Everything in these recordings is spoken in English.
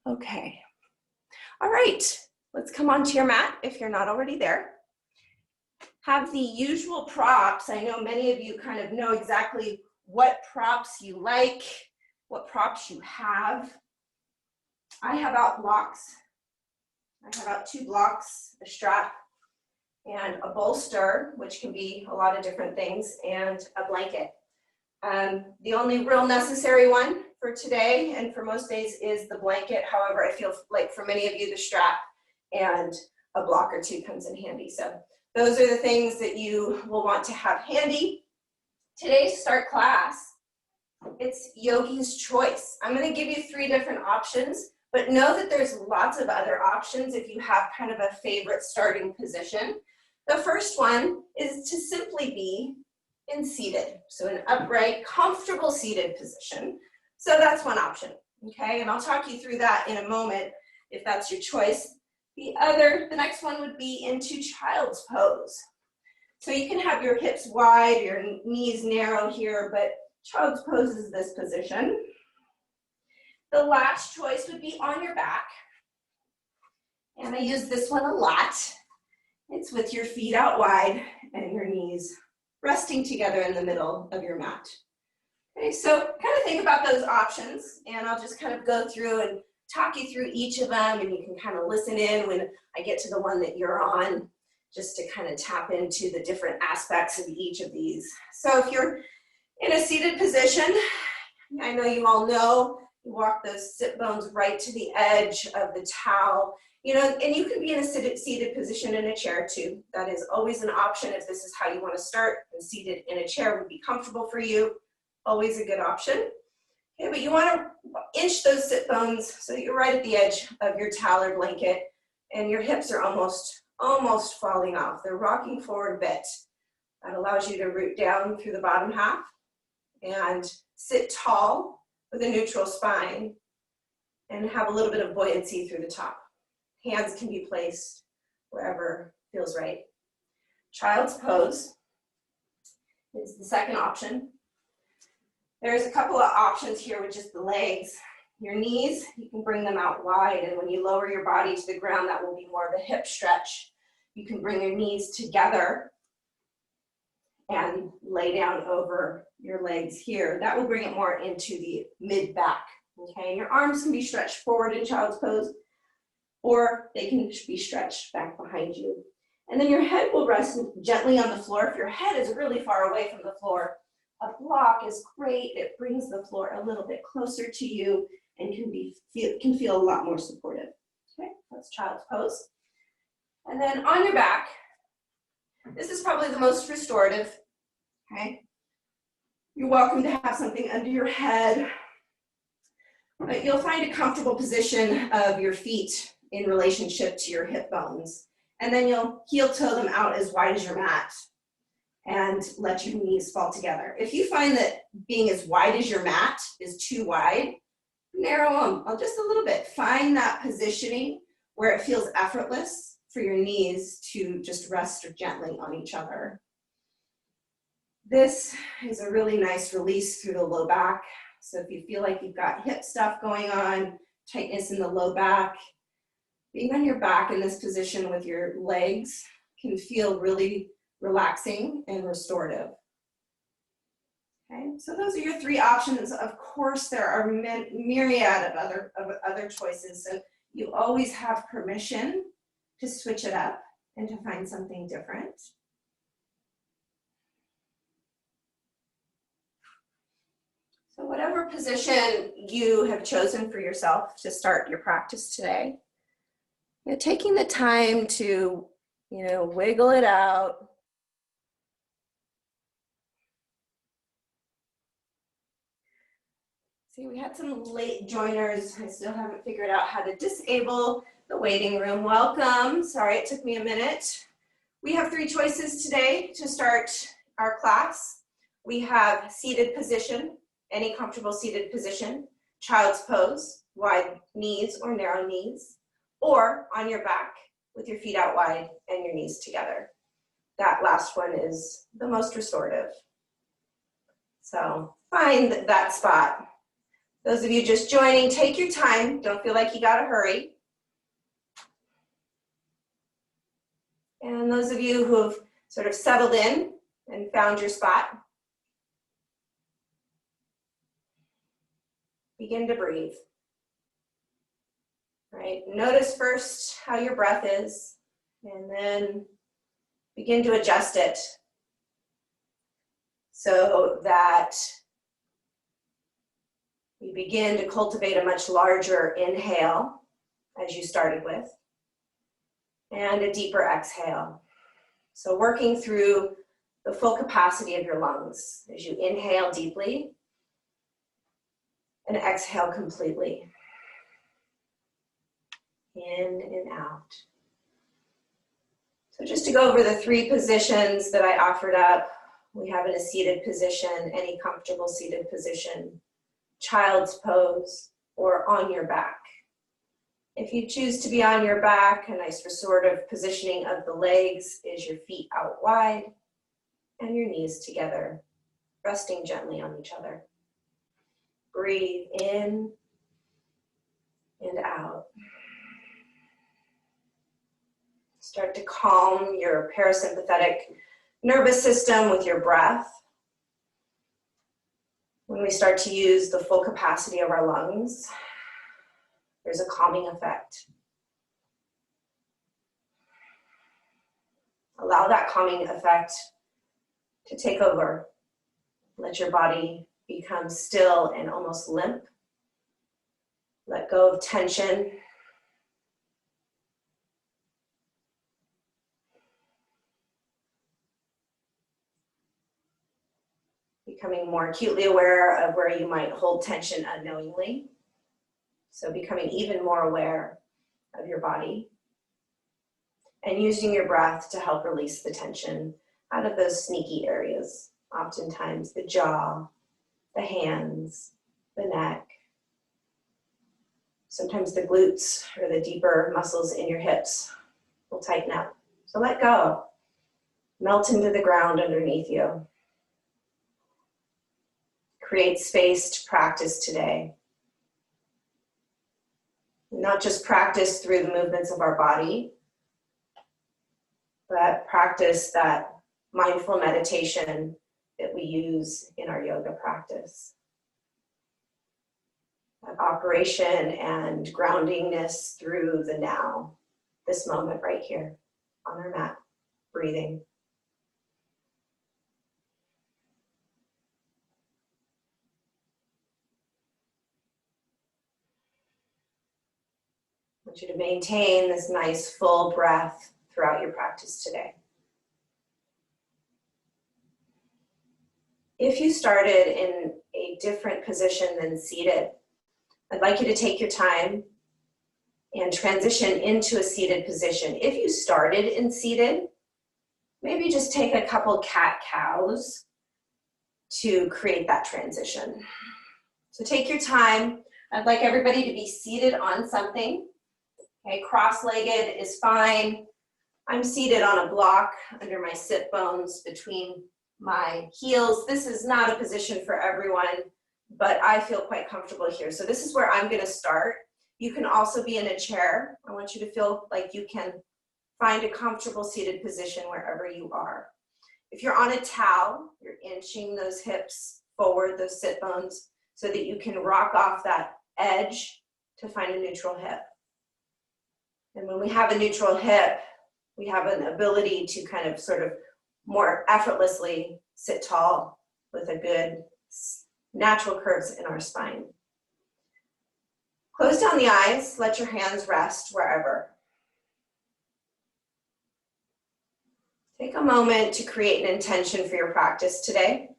Okay. All right, let's come onto your mat if you're not already there. Have the usual props. I know many of you kind of know exactly what props you like, what props you have. I have out blocks. I have out 2 blocks, a strap, and a bolster, which can be a lot of different things, and a blanket. The only real necessary one for today and for most days is the blanket. However, I feel like for many of you, the strap and a block or 2 comes in handy. So those are the things that you will want to have handy. Today's start class, it's yogi's choice. I'm going to give you 3 different options, but know that there's lots of other options if you have kind of a favorite starting position. The first one is to simply be in seated, so an upright, comfortable seated position. So that's one option, okay? And I'll talk you through that in a moment if that's your choice. The next one would be into child's pose. So you can have your hips wide, your knees narrow here, but child's pose is this position. The last choice would be on your back. And I use this one a lot. It's with your feet out wide and your knees resting together in the middle of your mat. Okay, so kind of think about those options, and I'll just kind of go through and talk you through each of them, and you can kind of listen in when I get to the one that you're on, just to kind of tap into the different aspects of each of these. So if you're in a seated position, I know you all know, you walk those sit bones right to the edge of the towel, you know, and you can be in a seated position in a chair too. That is always an option if this is how you want to start, and seated in a chair would be comfortable for you, always a good option. Okay, but you want to inch those sit bones so that you're right at the edge of your towel or blanket, and your hips are almost falling off. They're rocking forward a bit. That allows you to root down through the bottom half and sit tall with a neutral spine and have a little bit of buoyancy through the top. Hands can be placed wherever feels right. Child's pose is the second option. There's a couple of options here with just the legs. Your knees, you can bring them out wide, and when you lower your body to the ground, that will be more of a hip stretch. You can bring your knees together and lay down over your legs here. That will bring it more into the mid-back, okay? And your arms can be stretched forward in child's pose, or they can be stretched back behind you. And then your head will rest gently on the floor. If your head is really far away from the floor, a block is great. It brings the floor a little bit closer to you and can feel a lot more supportive. Okay, that's child's pose. And then on your back, this is probably the most restorative. Okay, you're welcome to have something under your head, but you'll find a comfortable position of your feet in relationship to your hip bones. And then you'll heel toe them out as wide as your mat and let your knees fall together. If you find that being as wide as your mat is too wide, narrow them just a little bit. Find that positioning where it feels effortless for your knees to just rest gently on each other. This is a really nice release through the low back. So if you feel like you've got hip stuff going on, tightness in the low back, being on your back in this position with your legs can feel really relaxing and restorative. Okay, so those are your 3 options. Of course, there are myriad of other choices, so you always have permission to switch it up and to find something different. So whatever position you have chosen for yourself to start your practice today, you're taking the time to, wiggle it out. See, we had some late joiners. I still haven't figured out how to disable the waiting room. Welcome. Sorry, it took me a minute. We have 3 choices today to start our class. We have seated position, any comfortable seated position, child's pose, wide knees or narrow knees, or on your back with your feet out wide and your knees together. That last one is the most restorative. So find that spot Those of you just joining, take your time. Don't feel like you gotta hurry. And those of you who have sort of settled in and found your spot, begin to breathe. Right? Notice first how your breath is, and then begin to adjust it so that you begin to cultivate a much larger inhale as you started with, and a deeper exhale. So working through the full capacity of your lungs as you inhale deeply and exhale completely. In and out. So just to go over the 3 positions that I offered up, we have in a seated position, any comfortable seated position, child's pose, or on your back. If you choose to be on your back, a nice restorative positioning of the legs is your feet out wide and your knees together, resting gently on each other. Breathe in and out. Start to calm your parasympathetic nervous system with your breath. When we start to use the full capacity of our lungs, there's a calming effect. Allow that calming effect to take over. Let your body become still and almost limp. Let go of tension. Becoming more acutely aware of where you might hold tension unknowingly. So becoming even more aware of your body and using your breath to help release the tension out of those sneaky areas. Oftentimes the jaw, the hands, the neck, sometimes the glutes or the deeper muscles in your hips will tighten up. So let go. Melt into the ground underneath you. Create space to practice today. Not just practice through the movements of our body, but practice that mindful meditation that we use in our yoga practice. That operation and groundingness through the now, this moment right here on our mat, breathing. I want you to maintain this nice full breath throughout your practice today. If you started in a different position than seated, I'd like you to take your time and transition into a seated position. If you started in seated, maybe just take a couple cat-cows to create that transition. So take your time. I'd like everybody to be seated on something. Okay, cross-legged is fine. I'm seated on a block under my sit bones between my heels. This is not a position for everyone, but I feel quite comfortable here. So this is where I'm going to start. You can also be in a chair. I want you to feel like you can find a comfortable seated position wherever you are. If you're on a towel, you're inching those hips forward, those sit bones, so that you can rock off that edge to find a neutral hip. And when we have a neutral hip, we have an ability to kind of sort of more effortlessly sit tall with a good natural curves in our spine. Close down the eyes, let your hands rest wherever. Take a moment to create an intention for your practice today.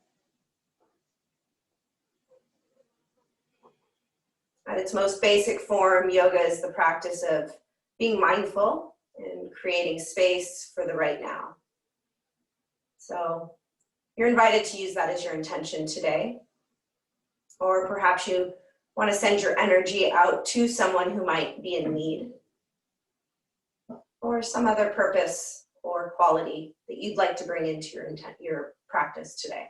At its most basic form, yoga is the practice of being mindful and creating space for the right now. So you're invited to use that as your intention today. Or perhaps you want to send your energy out to someone who might be in need, or some other purpose or quality that you'd like to bring into your practice today.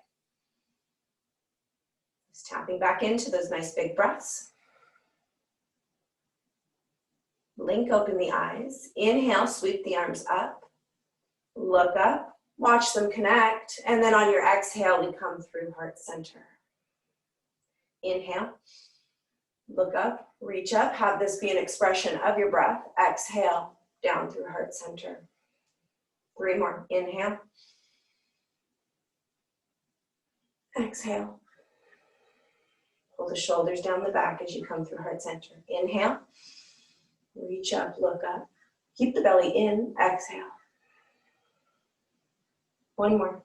Just tapping back into those nice big breaths. Blink open the eyes. Inhale, sweep the arms up. Look up, watch them connect, and then on your exhale, we come through heart center. Inhale, look up, reach up, have this be an expression of your breath. Exhale, down through heart center. 3 more. Inhale. Exhale. Pull the shoulders down the back as you come through heart center. Inhale. Reach up, look up. Keep the belly in. Exhale. 1 more.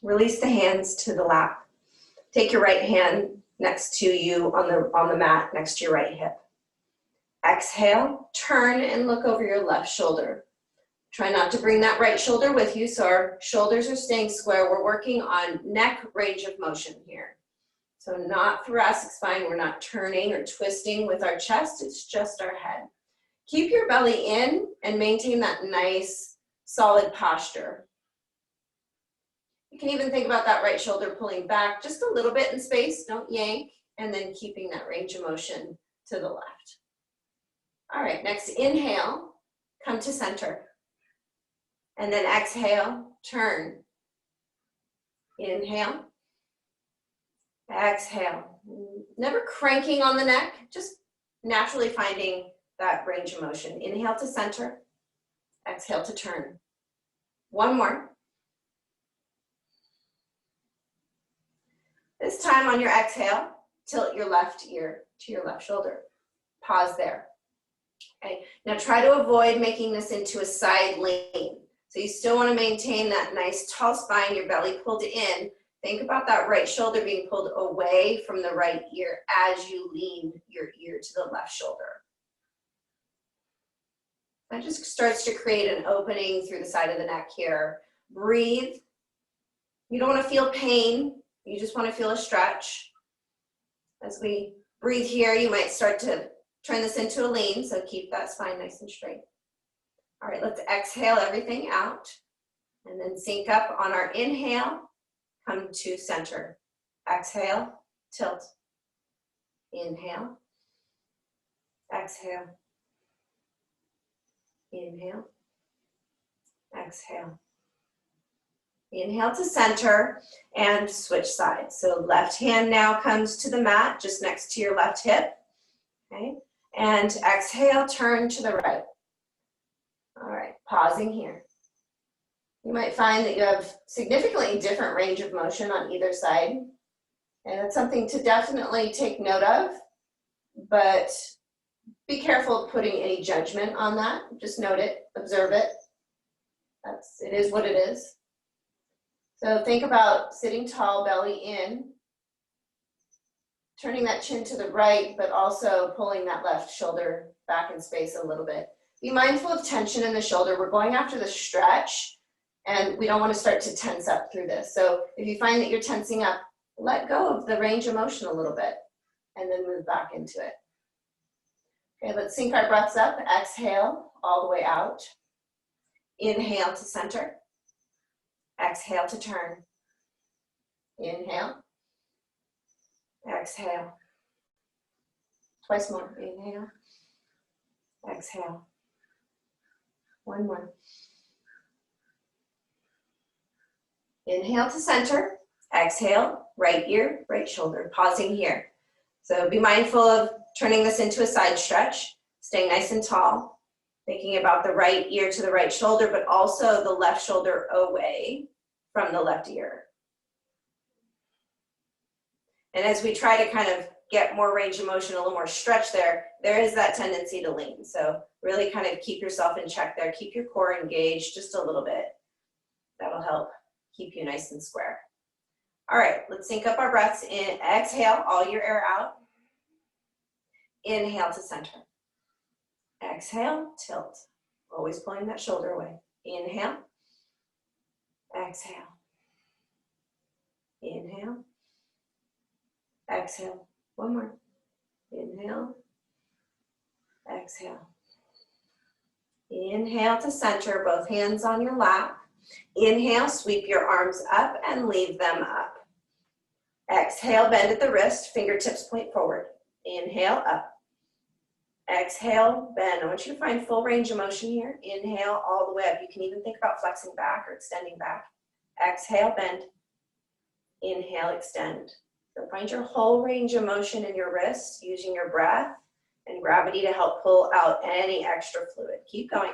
Release the hands to the lap. Take your right hand next to you on the mat, next to your right hip. Exhale, turn and look over your left shoulder. Try not to bring that right shoulder with you, so our shoulders are staying square. We're working on neck range of motion here. So not thoracic spine, we're not turning or twisting with our chest, it's just our head. Keep your belly in and maintain that nice, solid posture. You can even think about that right shoulder pulling back just a little bit in space, don't yank, and then keeping that range of motion to the left. All right, next inhale, come to center. And then exhale, turn. Inhale, exhale. Never cranking on the neck, just naturally finding that range of motion. Inhale to center, exhale to turn. 1 more. This time on your exhale, tilt your left ear to your left shoulder. Pause there. Okay, now try to avoid making this into a side lean. So you still want to maintain that nice tall spine, your belly pulled in. Think about that right shoulder being pulled away from the right ear as you lean your ear to the left shoulder. That just starts to create an opening through the side of the neck here. Breathe. You don't want to feel pain. You just want to feel a stretch. As we breathe here, you might start to turn this into a lean, so keep that spine nice and straight. All right, let's exhale everything out and then sync up on our inhale. Come to center. Exhale, tilt. Inhale. Exhale. Inhale. Exhale. Inhale to center and switch sides. So left hand now comes to the mat just next to your left hip. Okay, and exhale, turn to the right. All right, pausing here. You might find that you have significantly different range of motion on either side. And it's something to definitely take note of, but be careful of putting any judgment on that. Just note it, observe it. It is what it is. So think about sitting tall, belly in, turning that chin to the right, but also pulling that left shoulder back in space a little bit. Be mindful of tension in the shoulder. We're going after the stretch, and we don't want to start to tense up through this. So if you find that you're tensing up, let go of the range of motion a little bit, and then move back into it. Okay, let's sync our breaths up. Exhale all the way out. Inhale to center. Exhale to turn. Inhale. Exhale. Twice more. Inhale. Exhale. 1 more. Inhale to center. Exhale, right ear, right shoulder. Pausing here. So be mindful of turning this into a side stretch, staying nice and tall, thinking about the right ear to the right shoulder, but also the left shoulder away from the left ear. And as we try to kind of get more range of motion, a little more stretch there is that tendency to lean. So really kind of keep yourself in check there. Keep your core engaged just a little bit. That'll help keep you nice and square. All right, let's sync up our breaths in. Exhale all your air out. Inhale to center. Exhale, tilt. Always pulling that shoulder away. Inhale. Exhale. Inhale. Exhale. 1 more. Inhale. Exhale. Inhale to center, both hands on your lap. Inhale, sweep your arms up and leave them up. Exhale, bend at the wrist, fingertips point forward. Inhale, up. Exhale, bend. I want you to find full range of motion here. Inhale, all the way up. You can even think about flexing back or extending back. Exhale, bend. Inhale, extend. So find your whole range of motion in your wrists, using your breath and gravity to help pull out any extra fluid. Keep going.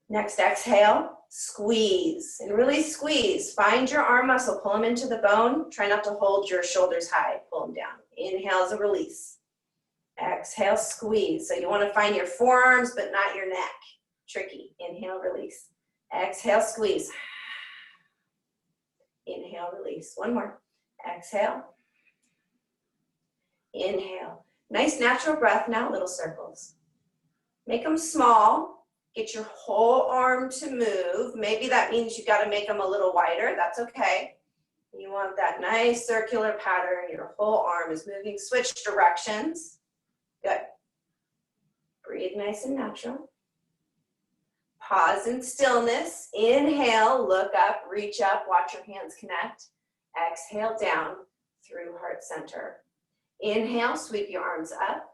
Next, exhale, squeeze, and really squeeze. Find your arm muscle, pull them into the bone. Try not to hold your shoulders high, pull them down. Inhale as a release. Exhale, squeeze. So you want to find your forearms, but not your neck. Tricky. Inhale, release. Exhale, squeeze. Inhale, release. One more. Exhale. Inhale. Nice natural breath now, little circles. Make them small. Get your whole arm to move. Maybe that means you got to make them a little wider. That's okay. You want that nice circular pattern. Your whole arm is moving. Switch directions. Good. Breathe nice and natural. Pause in stillness. Inhale, look up, reach up, watch your hands connect. Exhale down through heart center. Inhale, sweep your arms up.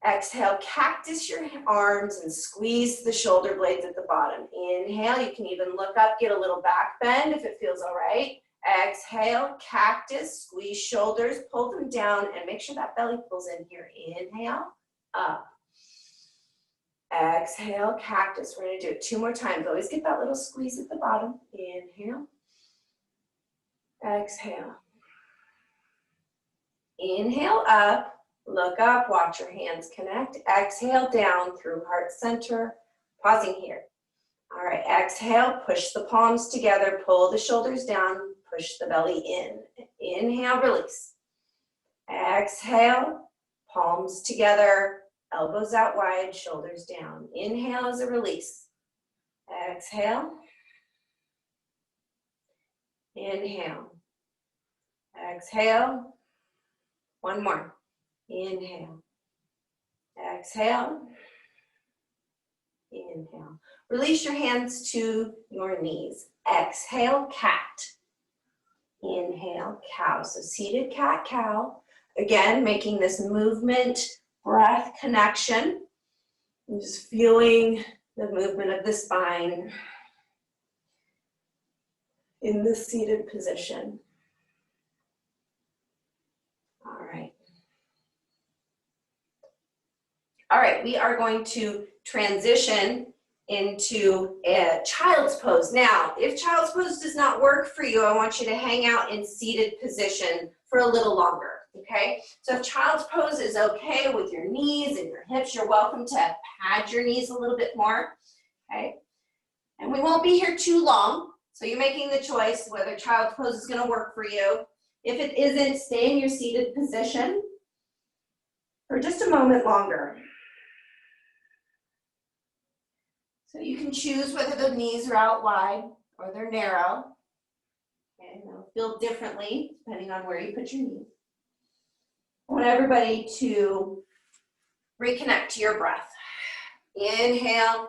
Exhale, cactus your arms and squeeze the shoulder blades at the bottom. Inhale, you can even look up, get a little back bend if it feels all right. Exhale, cactus, squeeze shoulders, pull them down, and make sure that belly pulls in here. Inhale, up. Exhale, cactus. We're going to do it 2 more times. Always get that little squeeze at the bottom. Inhale. Exhale. Inhale, up. Look up, watch your hands connect. Exhale down through heart center. Pausing here. All right, exhale, push the palms together, pull the shoulders down, push the belly in. Inhale, release. Exhale, palms together, elbows out wide, shoulders down. Inhale as a release. Exhale. Inhale. Exhale. One more. Inhale. Exhale. Inhale. Release your hands to your knees. Exhale, cat. Inhale, cow. So seated cat, cow. Again, making this movement, breath connection. And just feeling the movement of the spine in the seated position. All right. All right, we are going to transition into a child's pose. Now, if child's pose does not work for you, I want you to hang out in seated position for a little longer, okay? So if child's pose is okay with your knees and your hips, you're welcome to pad your knees a little bit more, okay? And we won't be here too long, so you're making the choice whether child's pose is gonna work for you. If it isn't, stay in your seated position for just a moment longer. So you can choose whether the knees are out wide or they're narrow. Okay, they'll feel differently depending on where you put your knees. I want everybody to reconnect to your breath. Inhale,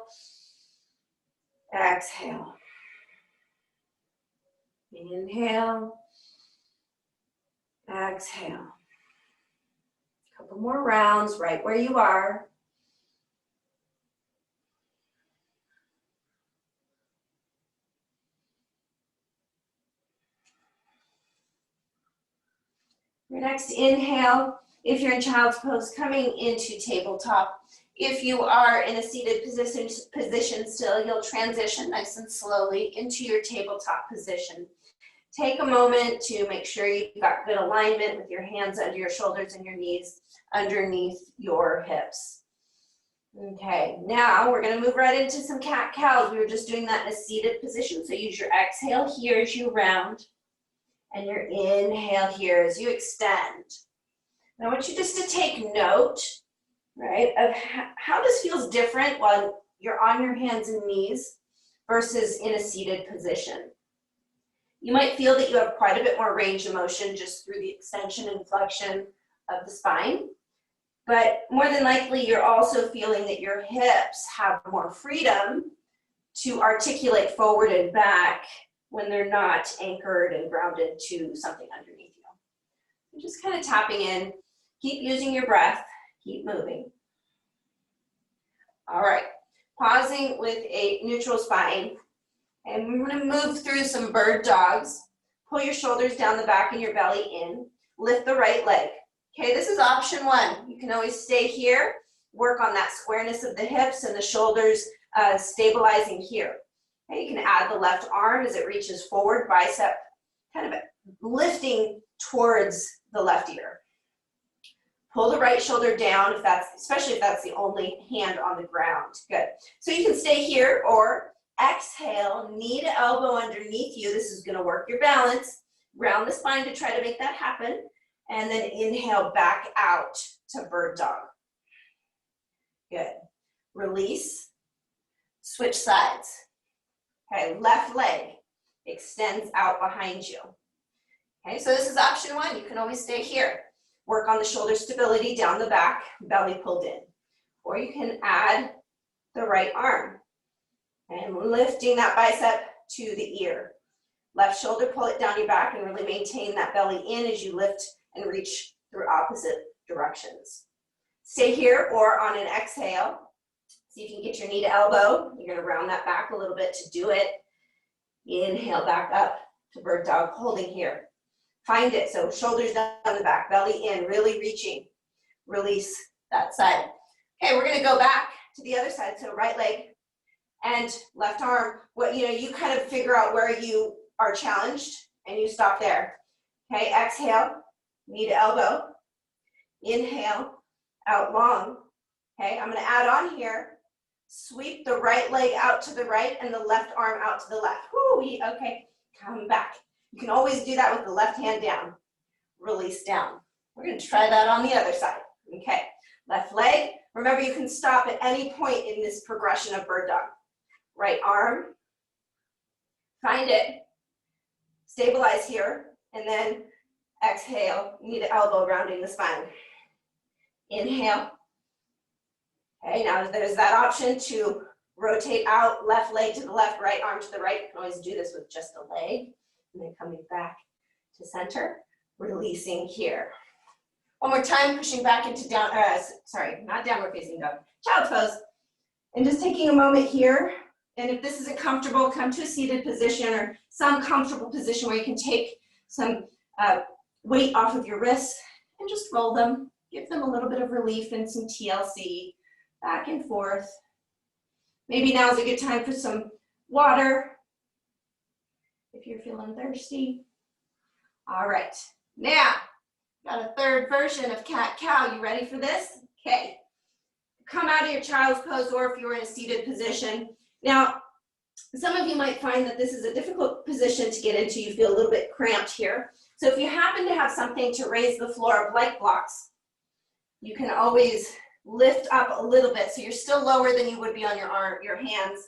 exhale. Inhale, exhale. A couple more rounds right where you are. Your next inhale, if you're in child's pose, coming into tabletop. If you are in a seated position still, you'll transition nice and slowly into your tabletop position. Take a moment to make sure you've got good alignment with your hands under your shoulders and your knees underneath your hips. Okay, now we're gonna move right into some cat-cows. We were just doing that in a seated position, so use your exhale here as you round. And your inhale here as you extend. And I want you just to take note, right, of how this feels different while you're on your hands and knees versus in a seated position. You might feel that you have quite a bit more range of motion just through the extension and flexion of the spine. But more than likely, you're also feeling that your hips have more freedom to articulate forward and back when they're not anchored and grounded to something underneath you. You're just kind of tapping in. Keep using your breath. Keep moving. All right. Pausing with a neutral spine. And we're going to move through some bird dogs. Pull your shoulders down the back and your belly in. Lift the right leg. Okay, this is option one. You can always stay here, work on that squareness of the hips and the shoulders stabilizing here. Okay, you can add the left arm as it reaches forward, bicep kind of lifting towards the left ear. Pull the right shoulder down, especially if that's the only hand on the ground. Good. So you can stay here or exhale, knee to elbow underneath you. This is going to work your balance. Round the spine to try to make that happen. And then inhale back out to bird dog. Good. Release. Switch sides. Okay, left leg extends out behind you. Okay, so this is option one. You can always stay here. Work on the shoulder stability down the back, belly pulled in. Or you can add the right arm. And lifting that bicep to the ear. Left shoulder, pull it down your back and really maintain that belly in as you lift and reach through opposite directions. Stay here or on an exhale. See if you can get your knee to elbow. You're going to round that back a little bit to do it. Inhale back up to bird dog, holding here. Find it. So shoulders down the back, belly in, really reaching. Release that side. Okay, we're going to go back to the other side. So right leg and left arm. You kind of figure out where you are challenged and you stop there. Okay, exhale, knee to elbow. Inhale, out long. Okay, I'm going to add on here. Sweep the right leg out to the right and the left arm out to the left. Woo-wee. Okay, come back. You can always do that with the left hand down. Release down. We're going to try that on the other side. Okay, left leg. Remember, you can stop at any point in this progression of bird dog. Right arm. Find it. Stabilize here. And then exhale, knee to elbow, rounding the spine. Inhale. Okay, now there's that option to rotate out, left leg to the left, right arm to the right. You can always do this with just a leg. And then coming back to center, releasing here. One more time, pushing back into not downward facing dog, child's pose. And just taking a moment here. And if this isn't comfortable, come to a seated position or some comfortable position where you can take some weight off of your wrists and just roll them. Give them a little bit of relief and some TLC, back and forth. Maybe now is a good time for some water if you're feeling thirsty. All right, now got a third version of cat-cow. You ready for this? Okay, come out of your child's pose or if you're in a seated position. Now, some of you might find that this is a difficult position to get into. You feel a little bit cramped here. So if you happen to have something to raise the floor up like blocks, you can always lift up a little bit. So you're still lower than you would be on your hands,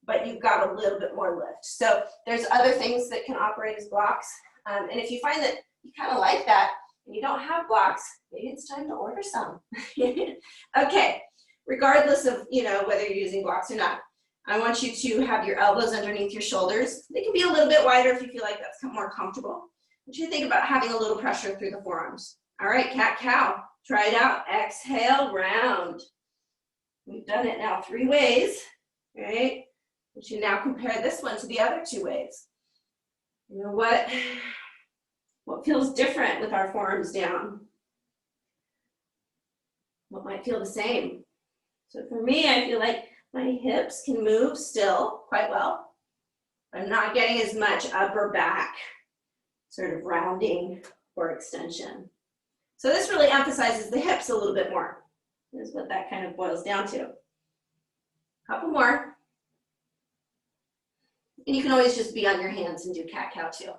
but you've got a little bit more lift. So there's other things that can operate as blocks. And if you find that you kind of like that and you don't have blocks, maybe it's time to order some. Okay, regardless of whether you're using blocks or not, I want you to have your elbows underneath your shoulders. They can be a little bit wider if you feel like that's more comfortable. I want you to think about having a little pressure through the forearms. All right, cat-cow. Try it out. Exhale, round. We've done it now 3 ways, right? We should now compare this one to the other 2 ways. You know what feels different with our forearms down? What might feel the same? So for me, I feel like my hips can move still quite well. I'm not getting as much upper back sort of rounding or extension. So this really emphasizes the hips a little bit more, is what that kind of boils down to. A couple more. And you can always just be on your hands and do cat-cow too.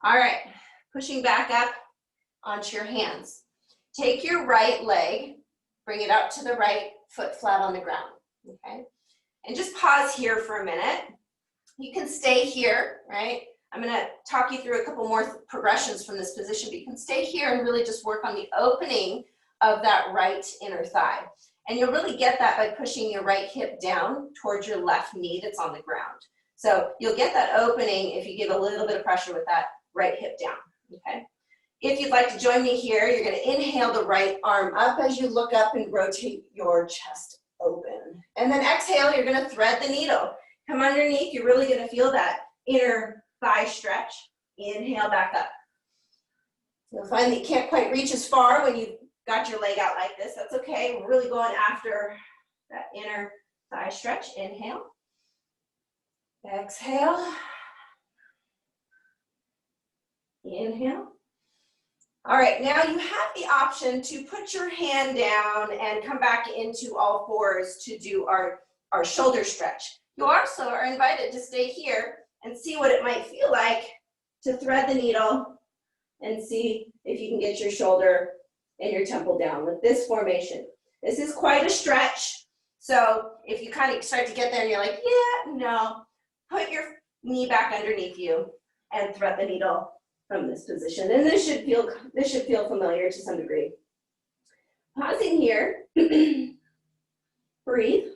All right, pushing back up onto your hands. Take your right leg, bring it out to the right, foot flat on the ground, okay? And just pause here for a minute. You can stay here, right? I'm gonna talk you through a couple more progressions from this position, but you can stay here and really just work on the opening of that right inner thigh. And you'll really get that by pushing your right hip down towards your left knee that's on the ground. So you'll get that opening if you give a little bit of pressure with that right hip down, okay? If you'd like to join me here, you're gonna inhale the right arm up as you look up and rotate your chest open. And then exhale, you're gonna thread the needle. Come underneath, you're really gonna feel that inner thigh stretch. Inhale back up. You'll find that you can't quite reach as far when you've got your leg out like this. That's okay. We're really going after that inner thigh stretch. Inhale. Exhale. Inhale. All right, now you have the option to put your hand down and come back into all fours to do our shoulder stretch. You also are invited to stay here and see what it might feel like to thread the needle and see if you can get your shoulder and your temple down with this formation. This is quite a stretch. So if you kind of start to get there and you're like, yeah, no, put your knee back underneath you and thread the needle from this position. And this should feel familiar to some degree. Pausing here, breathe.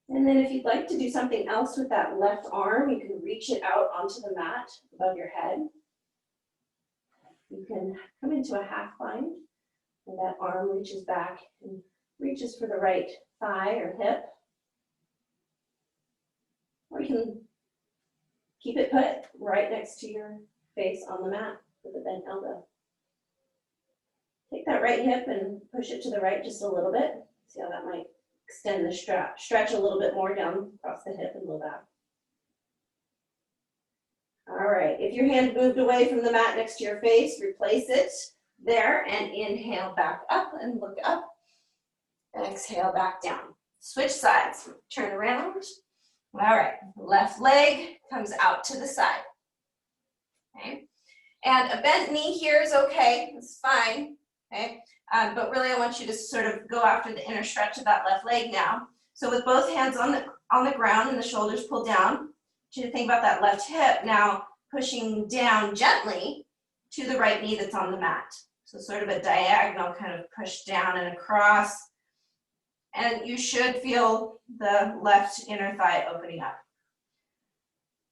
And then if you'd like to do something else with that left arm, you can reach it out onto the mat above your head. You can come into a half bind, and that arm reaches back and reaches for the right thigh or hip. Or you can keep it put right next to your face on the mat with a bent elbow. Take that right hip and push it to the right just a little bit. See how that might extend the stretch a little bit more down across the hip and low back. All right, if your hand moved away from the mat next to your face, replace it there and inhale back up and look up. Exhale back down. Switch sides, turn around. All right, left leg comes out to the side. Okay, and a bent knee here is okay, it's fine. Okay, but really I want you to sort of go after the inner stretch of that left leg now. So with both hands on the ground and the shoulders pulled down, I want you to think about that left hip now pushing down gently to the right knee that's on the mat. So sort of a diagonal kind of push down and across. And you should feel the left inner thigh opening up.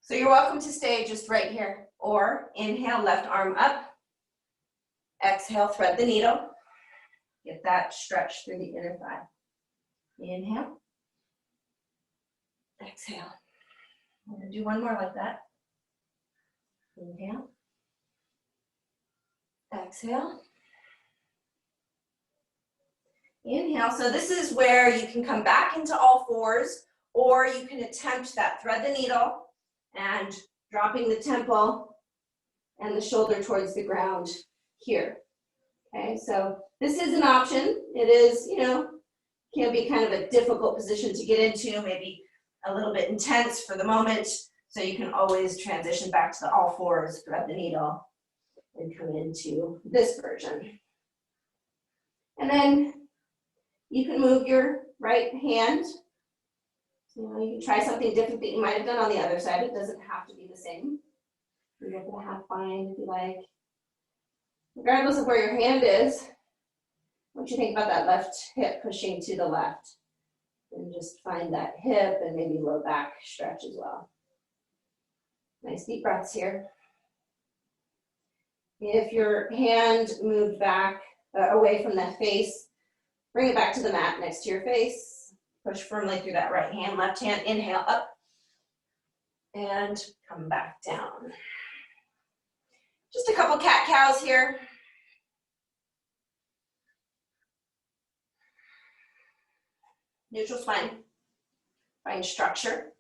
So you're welcome to stay just right here. Or inhale, left arm up. Exhale, thread the needle. Get that stretch through the inner thigh. Inhale. Exhale. We're going to do one more like that. Inhale. Exhale. Inhale. So this is where you can come back into all fours, or you can attempt that thread the needle and dropping the temple and the shoulder towards the ground here. Okay, so this is an option. It is, can be kind of a difficult position to get into, maybe a little bit intense for the moment. So you can always transition back to the all fours, thread the needle, and come into this version. And then you can move your right hand. You can try something different that you might have done on the other side. It doesn't have to be the same. You can go for a half bind if you like. Regardless of where your hand is, I want you to think about that left hip pushing to the left. And just find that hip and maybe low back stretch as well. Nice deep breaths here. If your hand moved back away from the face, bring it back to the mat next to your face. Push firmly through that right hand, left hand, inhale up. And come back down. Just a couple cat-cows here. Neutral spine. Find structure.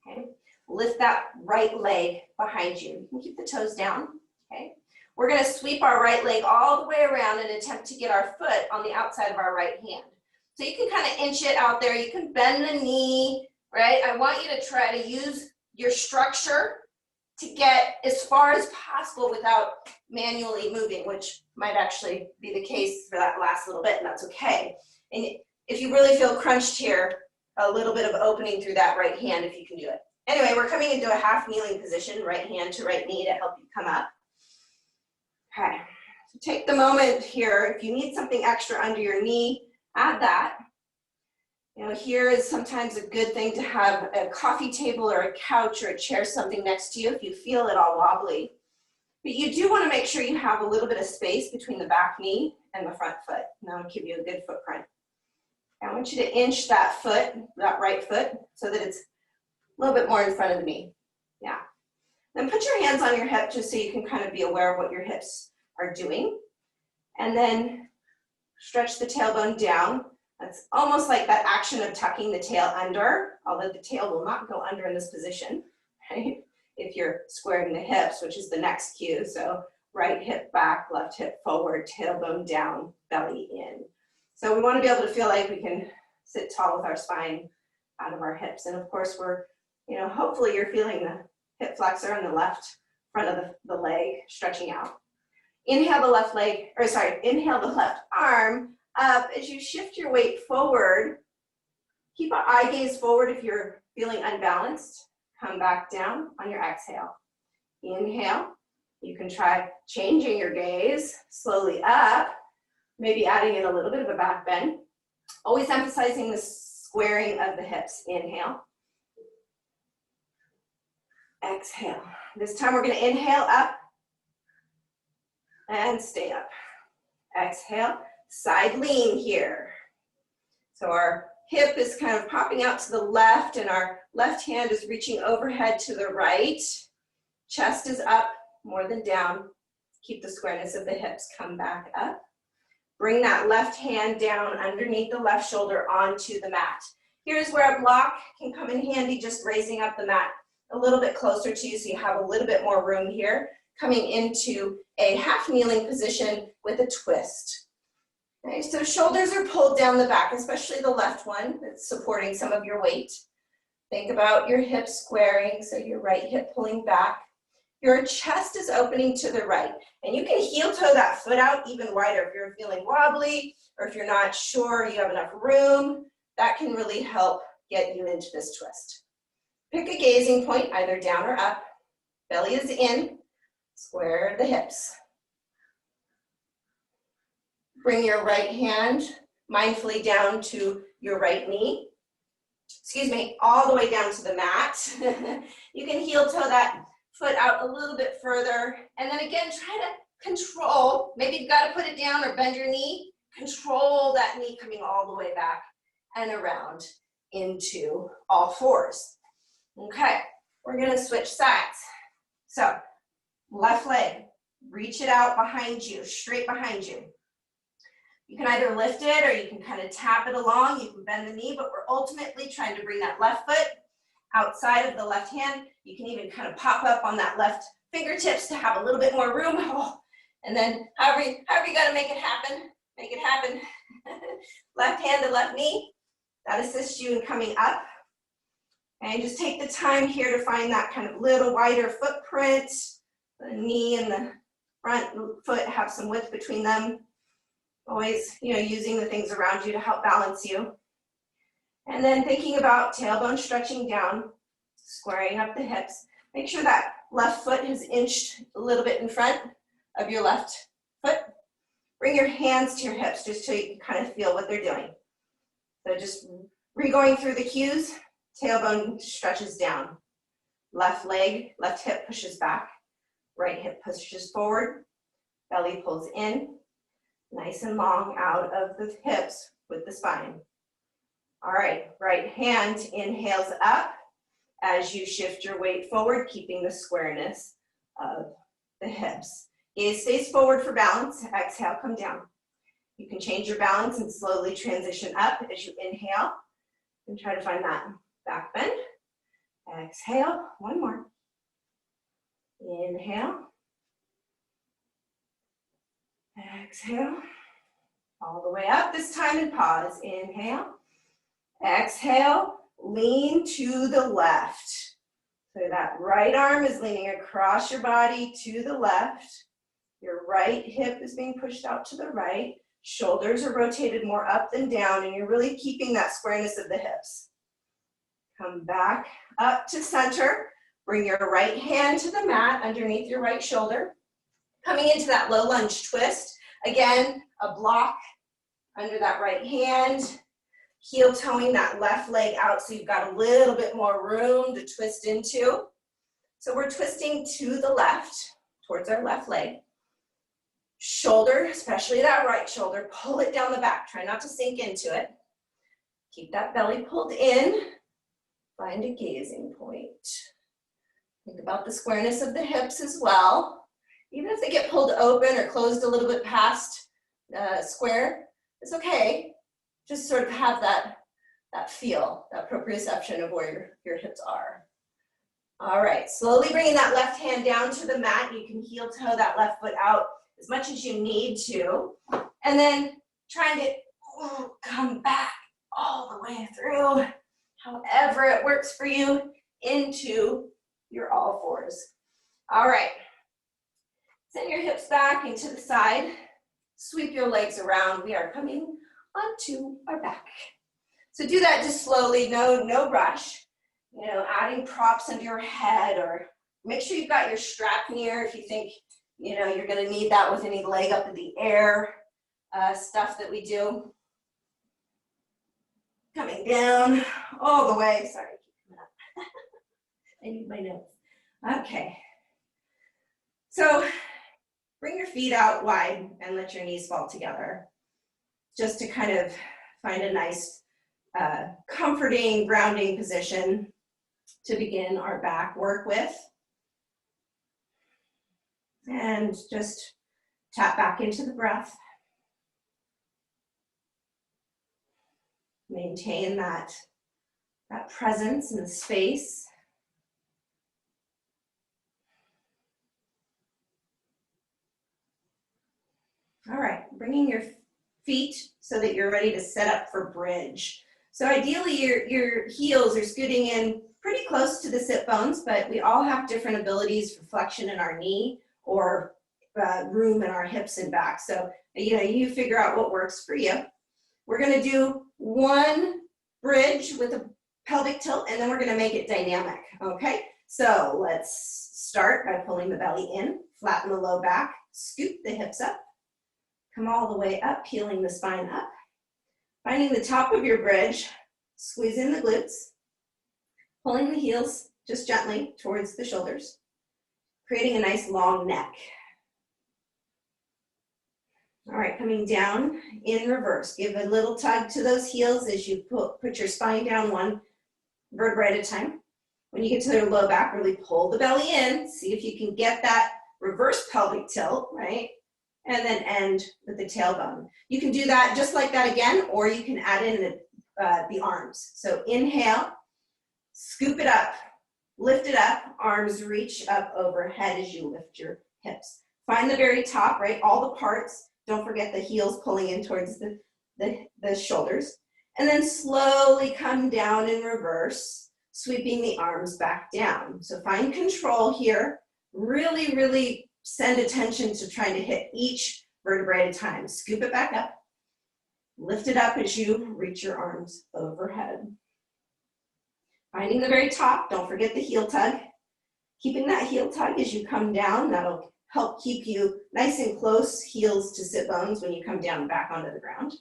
Okay. Lift that right leg behind you. You can keep the toes down. Okay. We're going to sweep our right leg all the way around and attempt to get our foot on the outside of our right hand. So you can kind of inch it out there. You can bend the knee, right? I want you to try to use your structure to get as far as possible without manually moving, which might actually be the case for that last little bit, and that's okay. And if you really feel crunched here, a little bit of opening through that right hand if you can do it. Anyway, we're coming into a half kneeling position, right hand to right knee to help you come up. Okay, So take the moment here. If you need something extra under your knee, add that. You know, here is sometimes a good thing to have a coffee table or a couch or a chair, something next to you if you feel it all wobbly. But you do want to make sure you have a little bit of space between the back knee and the front foot. And that'll give you a good footprint. I want you to inch that foot, that right foot, so that it's a little bit more in front of the knee. Yeah. Then put your hands on your hip just so you can kind of be aware of what your hips are doing. And then stretch the tailbone down. That's almost like that action of tucking the tail under, although the tail will not go under in this position, right? If you're squaring the hips, which is the next cue. So right hip back, left hip forward, tailbone down, belly in. So we want to be able to feel like we can sit tall with our spine out of our hips. And of course we're, you know, hopefully you're feeling the hip flexor on the left front of the leg stretching out. Inhale the left leg, or sorry, inhale the left arm up. As you shift your weight forward, keep an eye gaze forward if you're feeling unbalanced. Come back down on your exhale. Inhale. You can try changing your gaze slowly up, maybe adding in a little bit of a back bend. Always emphasizing the squaring of the hips. Inhale. Exhale. This time we're going to inhale up and stay up. Exhale. Side lean here. So our hip is kind of popping out to the left and our left hand is reaching overhead to the right. Chest is up more than down. Keep the squareness of the hips. Come back up. Bring that left hand down underneath the left shoulder onto the mat. Here's where a block can come in handy, just raising up the mat a little bit closer to you so you have a little bit more room here. Coming into a half kneeling position with a twist. Okay, so shoulders are pulled down the back, especially the left one that's supporting some of your weight. Think about your hips squaring, so your right hip pulling back. Your chest is opening to the right, and you can heel toe that foot out even wider if you're feeling wobbly or if you're not sure you have enough room. That can really help get you into this twist. Pick a gazing point, either down or up. Belly is in, square the hips. Bring your right hand mindfully down to your right knee. Excuse me, all the way down to the mat. You can heel toe that foot out a little bit further. And then again, try to control, maybe you've got to put it down or bend your knee. Control that knee coming all the way back and around into all fours. Okay, we're gonna switch sides. So, left leg, reach it out behind you, straight behind you. You can either lift it or you can kind of tap it along. You can bend the knee, but we're ultimately trying to bring that left foot outside of the left hand. You can even kind of pop up on that left fingertips to have a little bit more room. Oh, and then however you got to make it happen, make it happen. Left hand to left knee. That assists you in coming up. And just take the time here to find that kind of little wider footprint. The knee and the front foot have some width between them. Always, you know, using the things around you to help balance you. And then thinking about tailbone stretching down, squaring up the hips. Make sure that left foot has inched a little bit in front of your left foot. Bring your hands to your hips just so you can kind of feel what they're doing. So just re-going through the cues. Tailbone stretches down. Left leg, left hip pushes back. Right hip pushes forward. Belly pulls in. Nice and long out of the hips with the spine. All right, right hand inhales up as you shift your weight forward, keeping the squareness of the hips. Gaze stays forward for balance. Exhale, come down. You can change your balance and slowly transition up as you inhale and try to find that back bend. Exhale, one more. Inhale. Exhale. All the way up this time and pause. Inhale. Exhale. Lean to the left. So that right arm is leaning across your body to the left. Your right hip is being pushed out to the right. Shoulders are rotated more up than down, and you're really keeping that squareness of the hips. Come back up to center. Bring your right hand to the mat underneath your right shoulder. Coming into that low lunge twist. Again, a block under that right hand, heel toeing that left leg out so you've got a little bit more room to twist into. So we're twisting to the left, towards our left leg. Shoulder, especially that right shoulder, pull it down the back. Try not to sink into it. Keep that belly pulled in. Find a gazing point. Think about the squareness of the hips as well. Even if they get pulled open or closed a little bit past square, it's okay. Just sort of have that feel, that proprioception of where your hips are. All right, slowly bringing that left hand down to the mat. You can heel toe that left foot out as much as you need to. And then trying to come back all the way through, however it works for you, into your all fours. All right, send your hips back into the side. Sweep your legs around. We are coming onto our back. So do that just slowly, no rush. You know, adding props under your head, or make sure you've got your strap near if you think, you know, you're gonna need that with any leg up in the air stuff that we do. Coming down all the way. Sorry, I keep coming up. I need my notes. Okay. So bring your feet out wide and let your knees fall together, just to kind of find a nice comforting, grounding position to begin our back work with. And just tap back into the breath. Maintain that presence in the space. All right, bringing your feet so that you're ready to set up for bridge. So ideally your heels are scooting in pretty close to the sit bones, but we all have different abilities for flexion in our knee or room in our hips and back. So, you know, you figure out what works for you. We're gonna do one bridge with a pelvic tilt, and then we're gonna make it dynamic, okay? So let's start by pulling the belly in, flatten the low back, scoop the hips up, come all the way up, peeling the spine up. Finding the top of your bridge, squeeze in the glutes, pulling the heels just gently towards the shoulders, creating a nice long neck. All right, coming down in reverse. Give a little tug to those heels as you put your spine down one vertebra at a time. When you get to your low back, really pull the belly in. See if you can get that reverse pelvic tilt, right? And then end with the tailbone. You can do that just like that again, or you can add in the arms. So inhale, scoop it up, lift it up, arms reach up overhead as you lift your hips. Find the very top, right? All the parts. Don't forget the heels pulling in towards the shoulders. And then slowly come down in reverse, sweeping the arms back down. So find control here. Really, really send attention to trying to hit each vertebrae at a time. Scoop it back up. Lift it up as you reach your arms overhead. Finding the very top, don't forget the heel tug. Keeping that heel tug as you come down, that'll help keep you nice and close, heels to sit bones when you come down back onto the ground.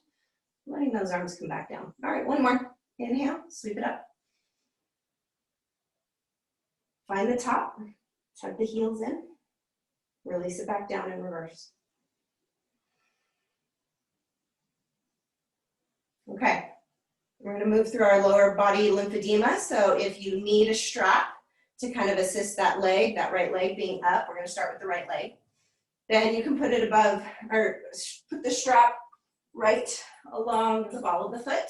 Letting those arms come back down. All right, one more. Inhale, sweep it up. Find the top, tug the heels in, release it back down in reverse. Okay, we're gonna move through our lower body lymphedema. So if you need a strap to kind of assist that leg, that right leg being up, we're gonna start with the right leg. Then you can put it above, or put the strap right along the ball of the foot.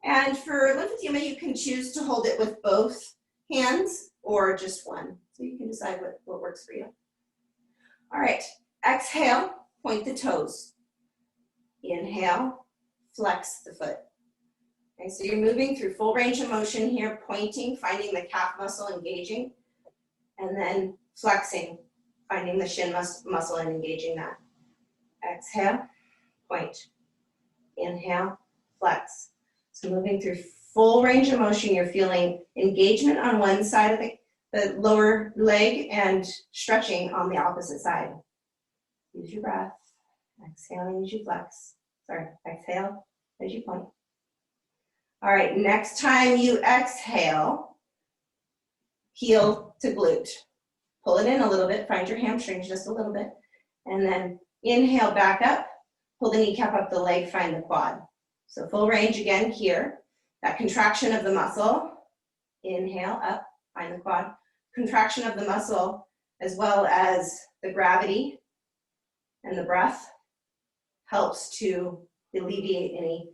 And for lymphedema, you can choose to hold it with both hands or just one. So you can decide what works for you. All right, exhale, point the toes. Inhale, flex the foot. Okay, so you're moving through full range of motion here, pointing, finding the calf muscle engaging, and then flexing, finding the shin muscle and engaging that. Exhale, point. Inhale, flex. So moving through full range of motion, you're feeling engagement on one side of the lower leg and stretching on the opposite side. Use your breath. Exhale as you flex. Sorry, exhale as you point. All right, next time you exhale, heel to glute. Pull it in a little bit, find your hamstrings just a little bit, and then inhale back up, pull the kneecap up the leg, find the quad. So full range again here. That contraction of the muscle, inhale up, find the quad. Contraction of the muscle as well as the gravity and the breath helps to alleviate any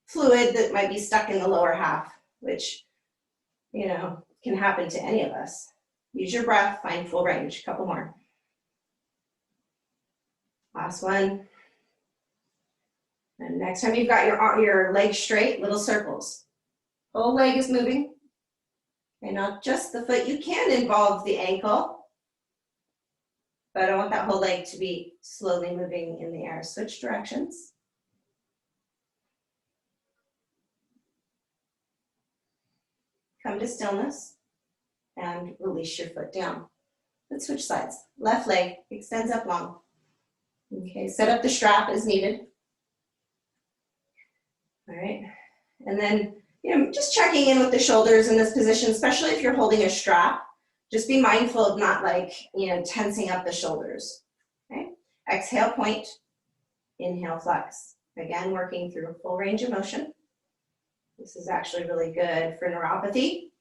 fluid that might be stuck in the lower half, which, you know, can happen to any of us. Use your breath, find full range, a couple more. Last one. And next time you've got your legs straight, little circles. Whole leg is moving. And not just the foot. You can involve the ankle, but I want that whole leg to be slowly moving in the air. Switch directions. Come to stillness and release your foot down. Let's switch sides. Left leg extends up long. Okay, set up the strap as needed. All right, and then, you know, just checking in with the shoulders in this position, especially if you're holding a strap. Just be mindful of not, like, you know, tensing up the shoulders. Okay, exhale, point. Inhale, flex. Again, working through full range of motion. This is actually really good for neuropathy.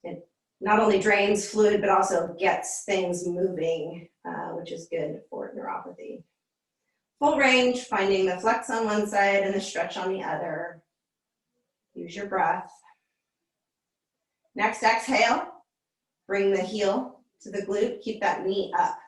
It not only drains fluid, but also gets things moving, which is good for neuropathy. Full range, finding the flex on one side and the stretch on the other. Use your breath. Next, exhale. Bring the heel to the glute. Keep that knee up.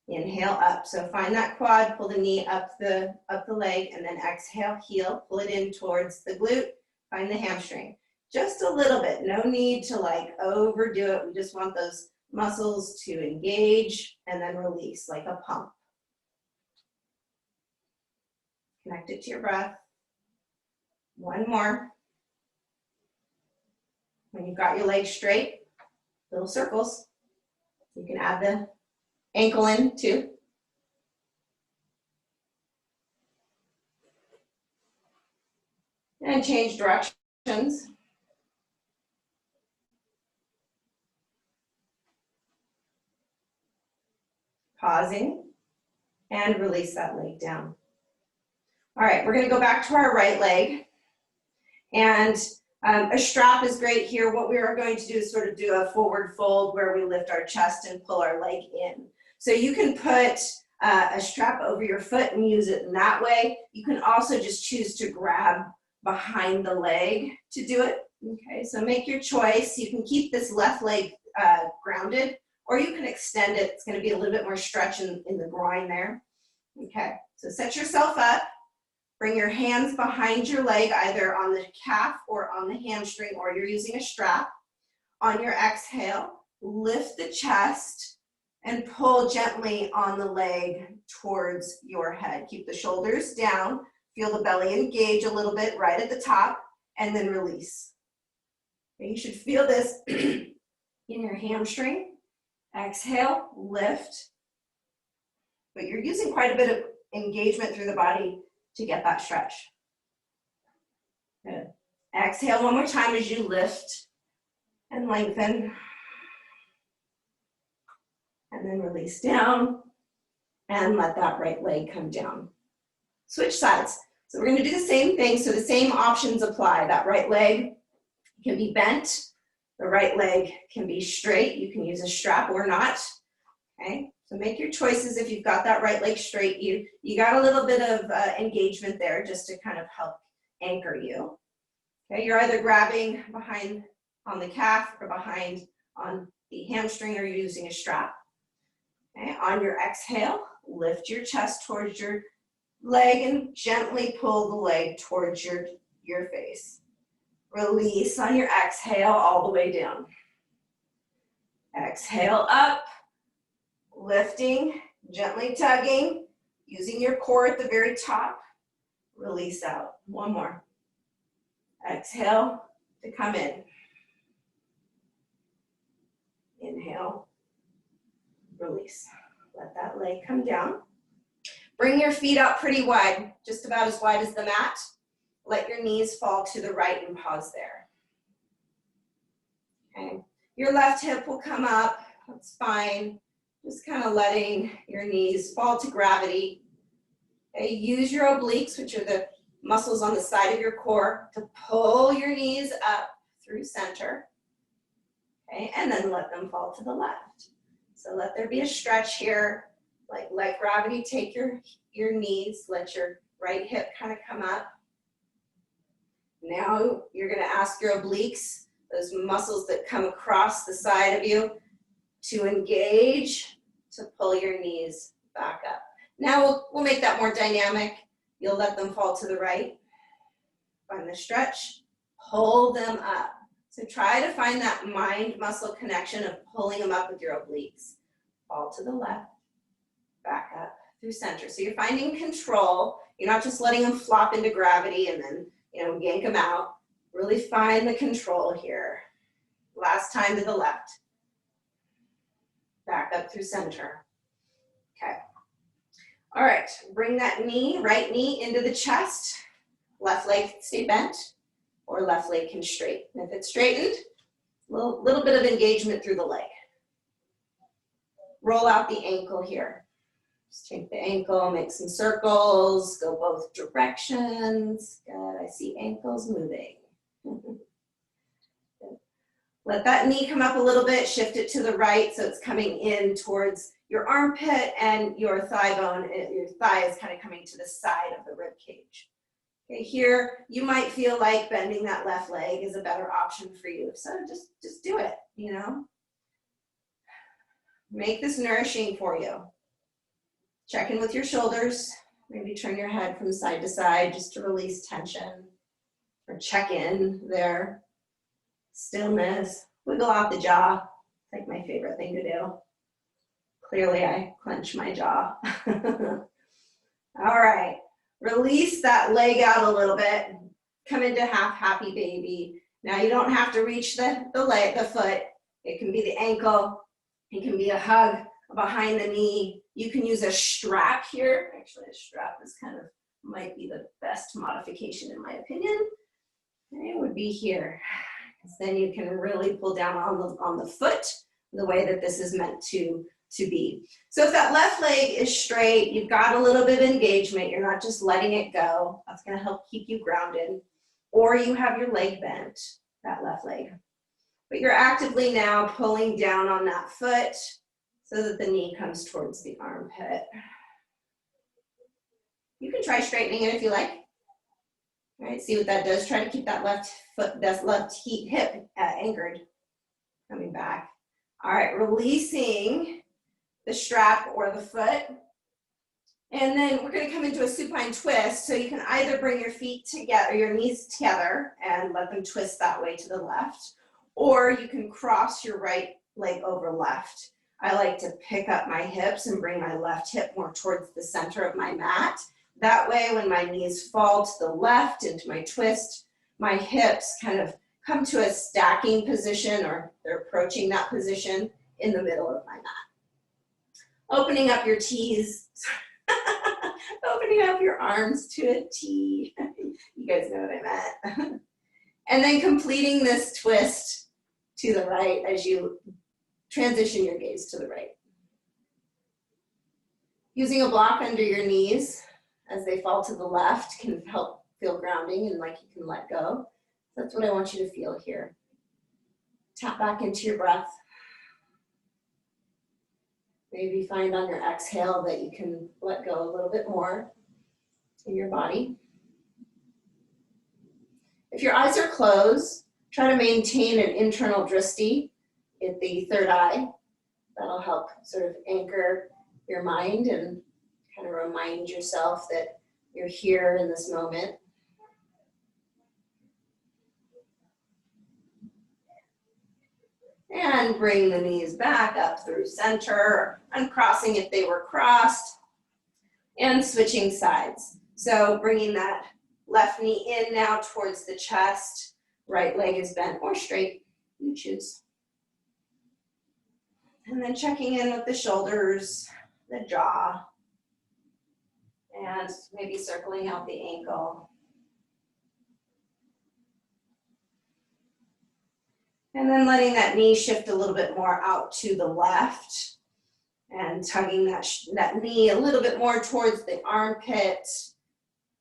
Inhale up. So find that quad, pull the knee up the leg, and then exhale, heel, pull it in towards the glute. Find the hamstring. Just a little bit. No need to like overdo it. We just want those muscles to engage and then release like a pump. Connect it to your breath. One more. When you've got your legs straight, little circles. You can add the ankle in too. And change directions. Pausing and release that leg down. All right, we're going to go back to our right leg. And a strap is great here. What we are going to do is sort of do a forward fold where we lift our chest and pull our leg in. So you can put a strap over your foot and use it in that way. You can also just choose to grab behind the leg to do it. Okay, so make your choice. You can keep this left leg grounded, or you can extend it. It's going to be a little bit more stretch in the groin there. Okay, so set yourself up. Bring your hands behind your leg, either on the calf or on the hamstring, or you're using a strap. On your exhale, lift the chest and pull gently on the leg towards your head. Keep the shoulders down. Feel the belly engage a little bit right at the top, and then release. And you should feel this in your hamstring. Exhale, lift. But you're using quite a bit of engagement through the body to get that stretch. Good. Exhale one more time as you lift and lengthen. And then release down and let that right leg come down. Switch sides. So we're going to do the same thing. So the same options apply. That right leg can be bent. The right leg can be straight. You can use a strap or not. Okay. So make your choices. If you've got that right leg straight, you got a little bit of engagement there just to kind of help anchor you. Okay, you're either grabbing behind on the calf or behind on the hamstring, or you're using a strap. Okay, on your exhale, lift your chest towards your leg and gently pull the leg towards your face. Release on your exhale all the way down. Exhale up. Lifting, gently tugging, using your core at the very top. Release out. One more. Exhale to come in. inhale, release. Let that leg come down. Bring your feet out pretty wide, just about as wide as the mat. Let your knees fall to the right and pause there. Okay. Your left hip will come up, that's fine. Just kind of letting your knees fall to gravity. Okay. Use your obliques, which are the muscles on the side of your core, to pull your knees up through center. Okay. And then let them fall to the left. So let there be a stretch here. Like let gravity take your knees, let your right hip kind of come up. Now you're going to ask your obliques, those muscles that come across the side of you, to engage, to pull your knees back up. Now we'll make that more dynamic. You'll let them fall to the right. Find the stretch, pull them up. So try to find that mind-muscle connection of pulling them up with your obliques. Fall to the left, back up through center. So you're finding control. You're not just letting them flop into gravity and then, yank them out. Really find the control here. Last time to the left. Back up through center. Okay. All right, bring that knee, right knee into the chest. Left leg stay bent, or left leg can straighten. If it's straightened, a little bit of engagement through the leg. Roll out the ankle here. Just take the ankle, make some circles, go both directions. Good, I see ankles moving. Let that knee come up a little bit, shift it to the right so it's coming in towards your armpit and your thigh bone, your thigh is kind of coming to the side of the rib cage. Okay, here you might feel like bending that left leg is a better option for you. So just do it, Make this nourishing for you. Check in with your shoulders. Maybe turn your head from side to side just to release tension. Or check in there. Stillness. Wiggle out the jaw. It's like my favorite thing to do. Clearly I clench my jaw. All right. Release that leg out a little bit. Come into half happy baby. Now you don't have to reach the foot. It can be the ankle. It can be a hug behind the knee. You can use a strap here. Actually, a strap is might be the best modification in my opinion. And it would be here. Because then you can really pull down on the foot the way that this is meant to be. So if that left leg is straight, you've got a little bit of engagement, you're not just letting it go. That's going to help keep you grounded. Or you have your leg bent, that left leg. But you're actively now pulling down on that foot so that the knee comes towards the armpit. You can try straightening it if you like. All right, see what that does. Try to keep that left hip anchored, coming back. All right, releasing the strap or the foot. And then we're going to come into a supine twist. So you can either bring your feet together, your knees together, and let them twist that way to the left. Or you can cross your right leg over left. I like to pick up my hips and bring my left hip more towards the center of my mat. That way, when my knees fall to the left into my twist, my hips kind of come to a stacking position, or they're approaching that position in the middle of my mat. Opening up your T's, opening up your arms to a T. You guys know what I meant. And then completing this twist to the right as you transition your gaze to the right. Using a block under your knees as they fall to the left can help feel grounding and like you can let go. That's what I want you to feel here. Tap back into your breath. Maybe find on your exhale that you can let go a little bit more in your body. If your eyes are closed, try to maintain an internal drishti at the third eye. That'll help sort of anchor your mind and kind of remind yourself that you're here in this moment. And bring the knees back up through center, uncrossing if they were crossed, and switching sides. So bringing that left knee in now towards the chest, right leg is bent or straight, you choose. And then checking in with the shoulders, the jaw, and maybe circling out the ankle. And then letting that knee shift a little bit more out to the left and tugging that knee a little bit more towards the armpit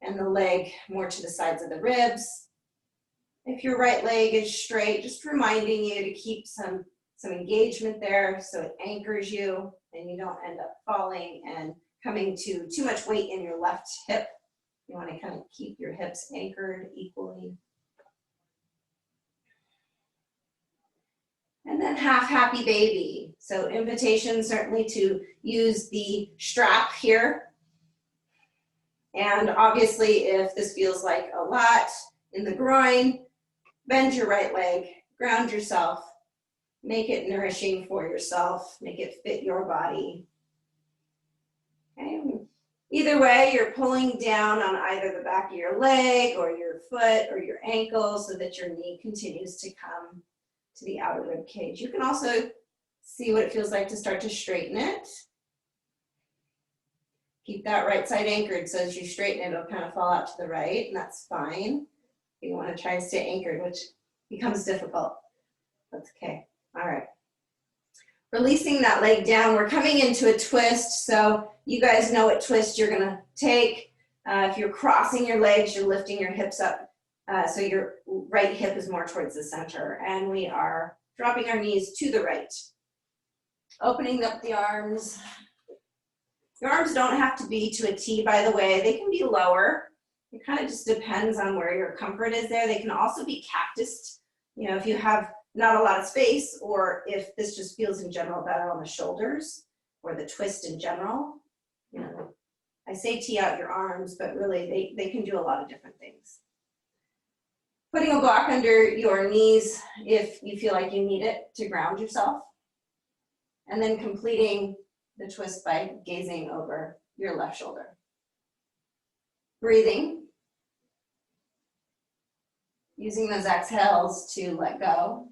and the leg more to the sides of the ribs. If your right leg is straight, just reminding you to keep some engagement there so it anchors you and you don't end up falling and coming to too much weight in your left hip. You want to kind of keep your hips anchored equally. And then half happy baby. So invitation certainly to use the strap here. And obviously if this feels like a lot in the groin, bend your right leg, ground yourself, make it nourishing for yourself, make it fit your body. Okay. Either way, you're pulling down on either the back of your leg or your foot or your ankle so that your knee continues to come to the outer rib cage. You can also see what it feels like to start to straighten it. Keep that right side anchored so as you straighten it, it'll kind of fall out to the right, and that's fine. You want to try and stay anchored, which becomes difficult. That's okay. All right. Releasing that leg down, we're coming into a twist, so you guys know what twist you're gonna take. If you're crossing your legs, you're lifting your hips up, so your right hip is more towards the center, and we are dropping our knees to the right. Opening up the arms. Your arms don't have to be to a T, by the way. They can be lower. It kind of just depends on where your comfort is there. They can also be cactused, you know, if you have not a lot of space, or if this just feels in general better on the shoulders or the twist in general. You know, I say tee out your arms, but really they can do a lot of different things. Putting a block under your knees if you feel like you need it to ground yourself. And then completing the twist by gazing over your left shoulder. Breathing. Using those exhales to let go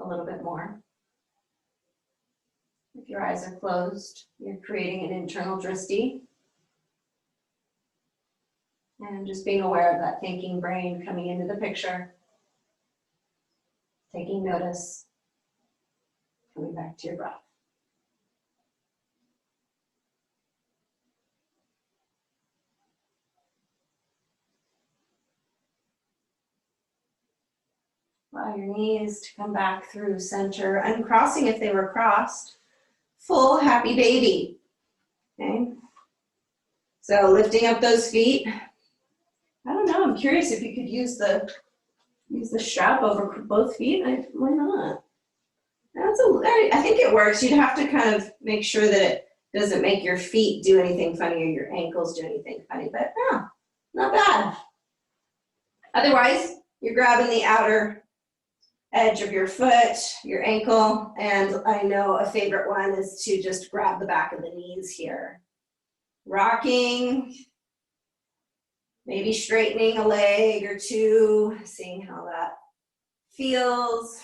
a little bit more. If your eyes are closed, you're creating an internal drishti. And just being aware of that thinking brain coming into the picture. Taking notice. Coming back to your breath. Allow your knees to come back through center, uncrossing if they were crossed. Full happy baby. Okay. So lifting up those feet. I don't know, I'm curious if you could use the strap over both feet. Why not? I think it works. You'd have to kind of make sure that it doesn't make your feet do anything funny or your ankles do anything funny, but not bad. Otherwise, you're grabbing the outer edge of your foot, your ankle, and I know a favorite one is to just grab the back of the knees here. Rocking, maybe straightening a leg or two, seeing how that feels.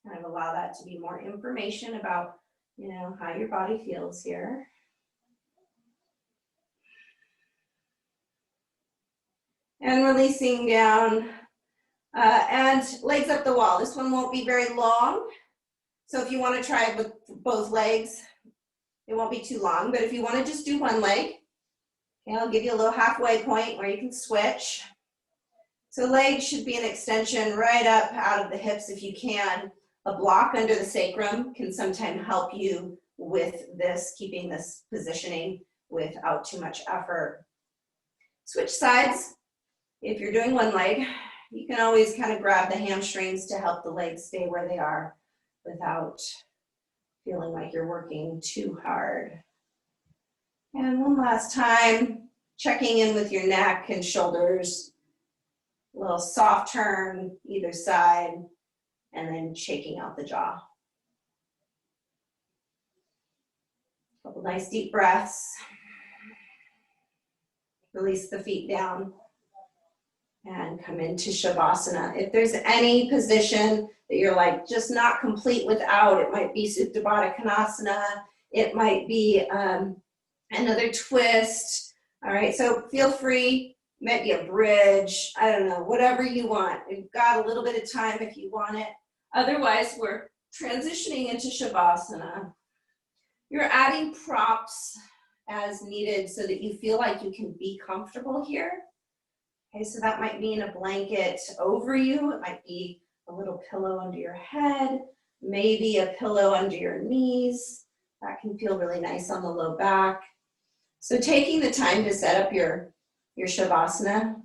Kind of allow that to be more information about, you know, how your body feels here. And releasing down. And legs up the wall. This one won't be very long. So if you want to try it with both legs, it won't be too long. But if you want to just do one leg, okay, I'll give you a little halfway point where you can switch. So legs should be an extension right up out of the hips if you can. A block under the sacrum can sometimes help you with this, keeping this positioning without too much effort. Switch sides. If you're doing one leg, you can always kind of grab the hamstrings to help the legs stay where they are without feeling like you're working too hard. And one last time, checking in with your neck and shoulders. A little soft turn either side, and then shaking out the jaw. A couple nice deep breaths. Release the feet down and come into Shavasana. If there's any position that you're like just not complete without. It might be Supta Baddha Konasana. It might be another twist. All right, so feel free, maybe a bridge, I don't know, whatever you want. We've got a little bit of time if you want it. Otherwise, we're transitioning into Shavasana. You're adding props as needed so that you feel like you can be comfortable here. Okay, so that might mean a blanket over you. It might be a little pillow under your head, maybe a pillow under your knees. That can feel really nice on the low back. So taking the time to set up your Shavasana,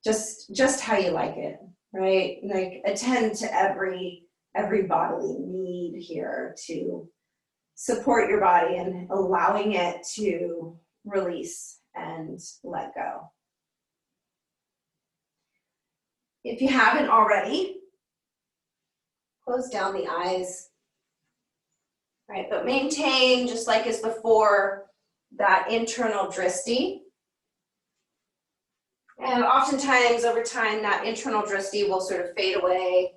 just how you like it, right? Like attend to every bodily need here to support your body and allowing it to release and let go. If you haven't already, close down the eyes, right? But maintain, just like as before, that internal drishti. And oftentimes over time, that internal drishti will sort of fade away,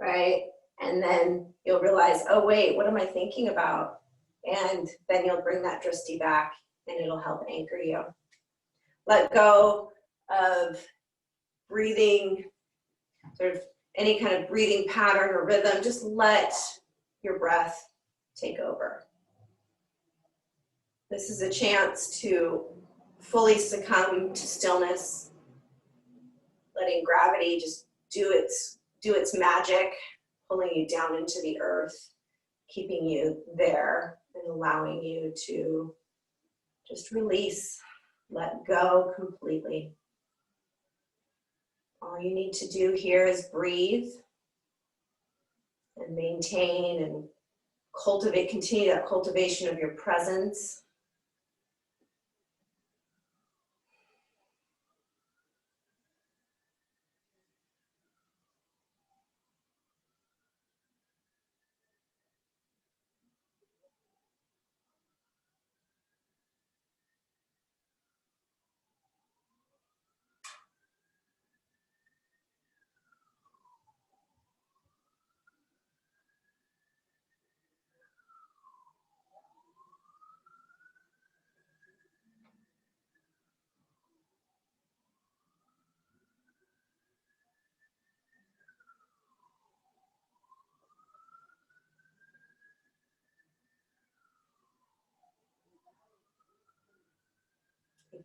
right? And then you'll realize, oh wait, what am I thinking about? And then you'll bring that drishti back and it'll help anchor you. Let go of breathing, sort of any kind of breathing pattern or rhythm. Just let your breath take over. This is a chance to fully succumb to stillness, letting gravity just do its magic, pulling you down into the earth, keeping you there and allowing you to just release, let go completely. All you need to do here is breathe and maintain and cultivate, continue that cultivation of your presence.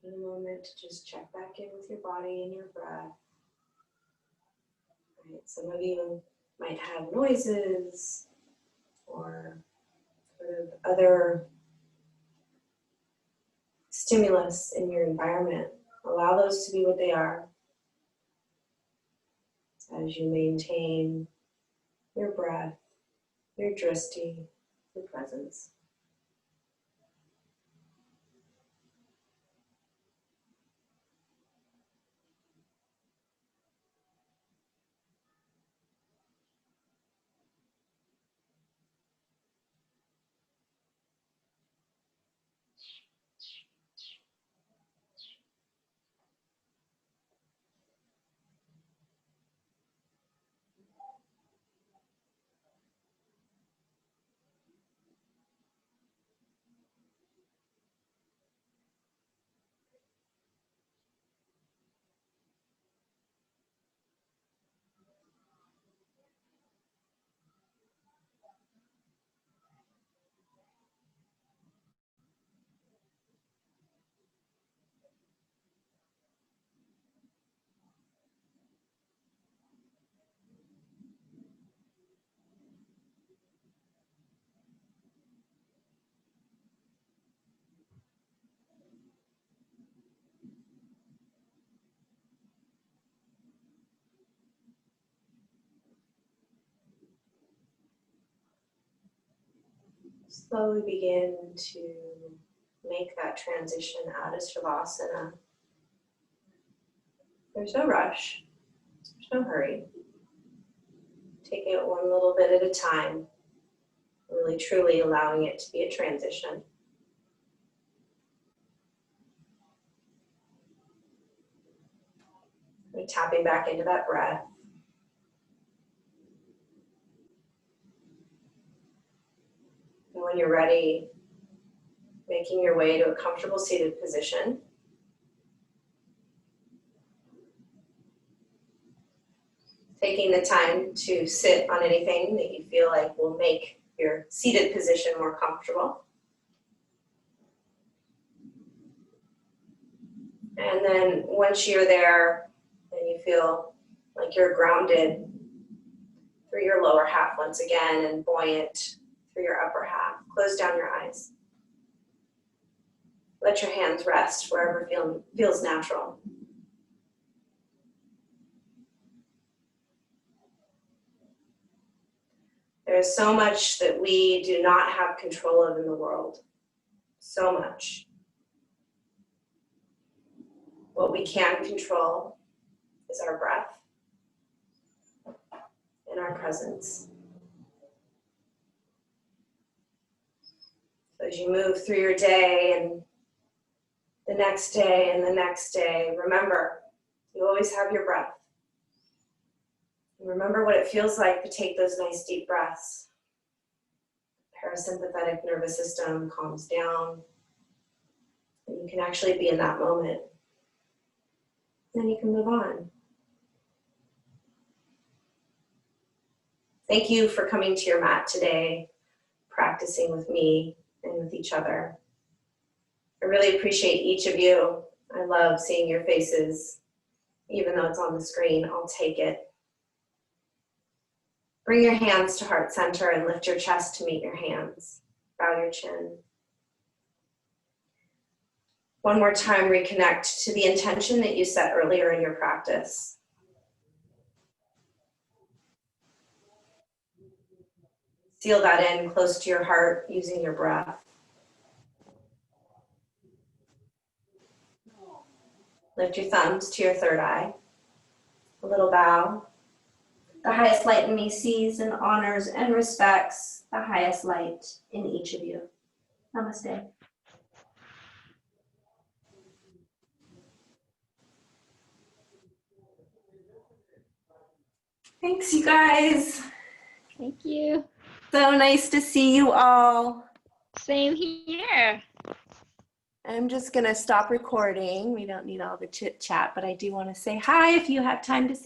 Taking a moment to just check back in with your body and your breath. Right. Some of you might have noises or sort of other stimulus in your environment. Allow those to be what they are as you maintain your breath, your drishti, your presence. Slowly begin to make that transition out of Shavasana. There's no rush, there's no hurry. Taking it one little bit at a time, really truly allowing it to be a transition. We're tapping back into that breath. And when you're ready, making your way to a comfortable seated position. Taking the time to sit on anything that you feel like will make your seated position more comfortable. And then once you're there and you feel like you're grounded through your lower half once again and buoyant through your upper half, close down your eyes. Let your hands rest wherever feels natural. There is so much that we do not have control of in the world. So much. What we can control is our breath and our presence. So as you move through your day and the next day and the next day, remember, you always have your breath. And remember what it feels like to take those nice deep breaths. Parasympathetic nervous system calms down. And you can actually be in that moment. Then you can move on. Thank you for coming to your mat today, practicing with me and with each other. I really appreciate each of you. I love seeing your faces, even though it's on the screen. I'll take it. Bring your hands to heart center and lift your chest to meet your hands. Bow your chin. One more time, reconnect to the intention that you set earlier in your practice. Seal that in close to your heart using your breath. Lift your thumbs to your third eye. A little bow. The highest light in me sees and honors and respects the highest light in each of you. Namaste. Thanks, you guys. Thank you. So nice to see you all. Same here. I'm just going to stop recording. We don't need all the chit chat, but I do want to say hi if you have time to say